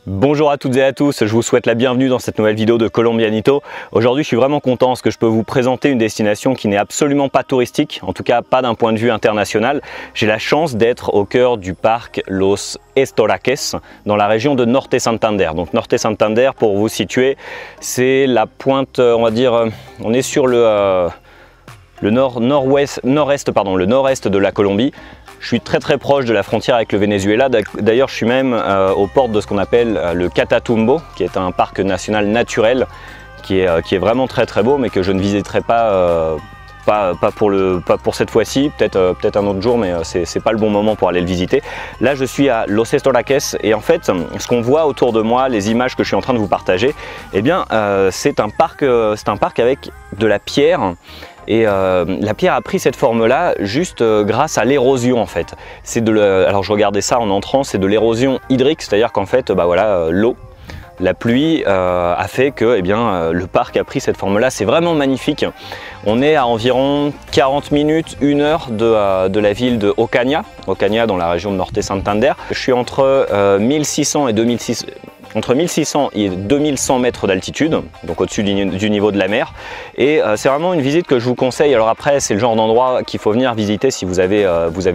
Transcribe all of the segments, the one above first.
Bonjour à toutes et à tous, je vous souhaite la bienvenue dans cette nouvelle vidéo de Colombianito. Aujourd'hui je suis vraiment content parce que je peux vous présenter une destination qui n'est absolument pas touristique, en tout cas pas d'un point de vue international. J'ai la chance d'être au cœur du parc Los Estoraques dans la région de Norte Santander. Donc Norte Santander, pour vous situer, c'est la pointe, on va dire, on est sur le nord-est de la Colombie. Je suis très proche de la frontière avec le Venezuela. D'ailleurs, je suis même aux portes de ce qu'on appelle le Catatumbo, qui est un parc national naturel qui est vraiment très beau, mais que je ne visiterai pas, pas pour cette fois-ci, peut-être un autre jour, mais c'est pas le bon moment pour aller le visiter. Là, je suis à Los Estoraques et en fait, ce qu'on voit autour de moi, les images que je suis en train de vous partager, eh bien, c'est un parc avec de la pierre. Et la pierre a pris cette forme-là juste grâce à l'érosion en fait. Alors je regardais ça en entrant, c'est de l'érosion hydrique, c'est-à-dire qu'en fait, l'eau, la pluie a fait que le parc a pris cette forme-là. C'est vraiment magnifique. On est à environ 40 minutes, 1 heure de la ville de Ocaña dans la région de Norte Santander. Je suis entre 1600 et 2100 mètres d'altitude, donc au-dessus du niveau de la mer. Et c'est vraiment une visite que je vous conseille. Alors après, c'est le genre d'endroit qu'il faut venir visiter si vous avez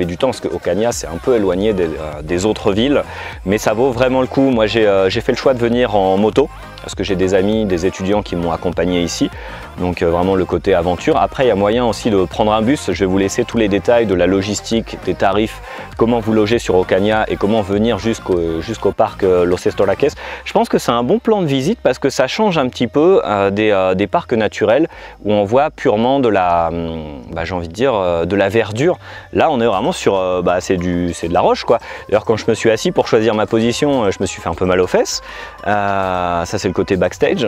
du temps, parce que Ocaña, c'est un peu éloigné des autres villes, mais ça vaut vraiment le coup. Moi, j'ai fait le choix de venir en moto, parce que j'ai des amis, des étudiants qui m'ont accompagné ici. Donc vraiment le côté aventure. Après, il y a moyen aussi de prendre un bus. Je vais vous laisser tous les détails de la logistique, des tarifs, comment vous loger sur Ocaña et comment venir jusqu'au parc Los Estoraques. Je pense que c'est un bon plan de visite parce que ça change un petit peu des parcs naturels où on voit purement de la, j'ai envie de dire, de la verdure. Là, on est vraiment sur, c'est de la roche, quoi. D'ailleurs, quand je me suis assis pour choisir ma position, je me suis fait un peu mal aux fesses. Ça, c'est le côté backstage.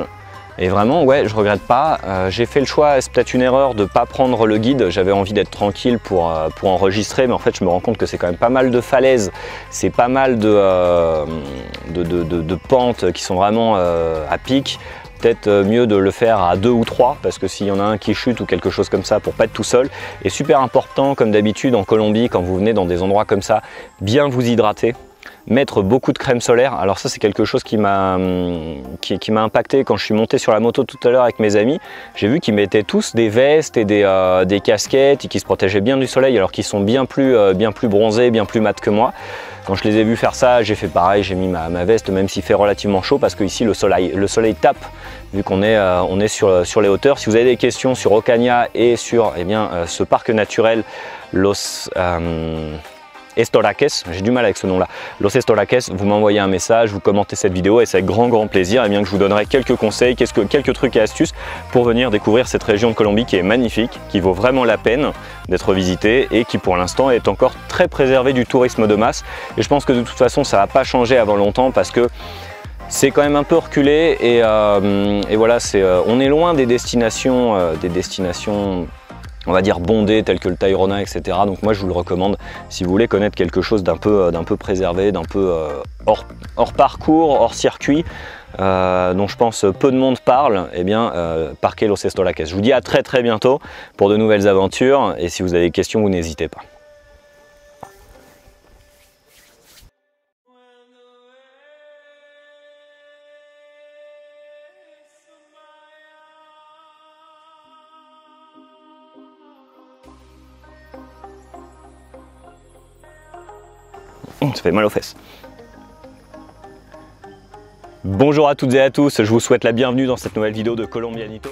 Et vraiment, ouais, je regrette pas. J'ai fait le choix, c'est peut-être une erreur, de ne pas prendre le guide. J'avais envie d'être tranquille pour enregistrer, mais en fait, je me rends compte que c'est quand même pas mal de falaises. C'est pas mal de pentes qui sont vraiment à pic. Peut-être mieux de le faire à 2 ou 3, parce que s'il y en a un qui chute ou quelque chose comme ça, pour pas être tout seul. Et super important, comme d'habitude en Colombie, quand vous venez dans des endroits comme ça, bien vous hydrater. Mettre beaucoup de crème solaire. Alors ça, c'est quelque chose qui m'a impacté quand je suis monté sur la moto tout à l'heure avec mes amis. J'ai vu qu'ils mettaient tous des vestes et des casquettes et qui se protégeaient bien du soleil, alors qu'ils sont bien plus bronzés, bien plus mat que moi. Quand je les ai vus faire ça, j'ai fait pareil, j'ai mis ma veste, même s'il fait relativement chaud, parce qu'ici le soleil tape, vu qu'on est sur les hauteurs. Si vous avez des questions sur Ocaña et sur ce parc naturel Los Estoraques, j'ai du mal avec ce nom là, Los Estoraques, vous m'envoyez un message, vous commentez cette vidéo et c'est avec grand plaisir que je vous donnerai quelques conseils, quelques trucs et astuces pour venir découvrir cette région de Colombie qui est magnifique, qui vaut vraiment la peine d'être visitée et qui pour l'instant est encore très préservée du tourisme de masse. Et je pense que de toute façon ça ne va pas changer avant longtemps, parce que c'est quand même un peu reculé et voilà, on est loin des destinations on va dire bondées telles que le Tayrona, etc. Donc moi je vous le recommande si vous voulez connaître quelque chose d'un peu préservé, d'un peu hors parcours, hors circuit, dont je pense peu de monde parle. Parque Los Estoraques. Je vous dis à très bientôt pour de nouvelles aventures, et si vous avez des questions, vous n'hésitez pas. Ça fait mal aux fesses. Bonjour à toutes et à tous, je vous souhaite la bienvenue dans cette nouvelle vidéo de Colombianito.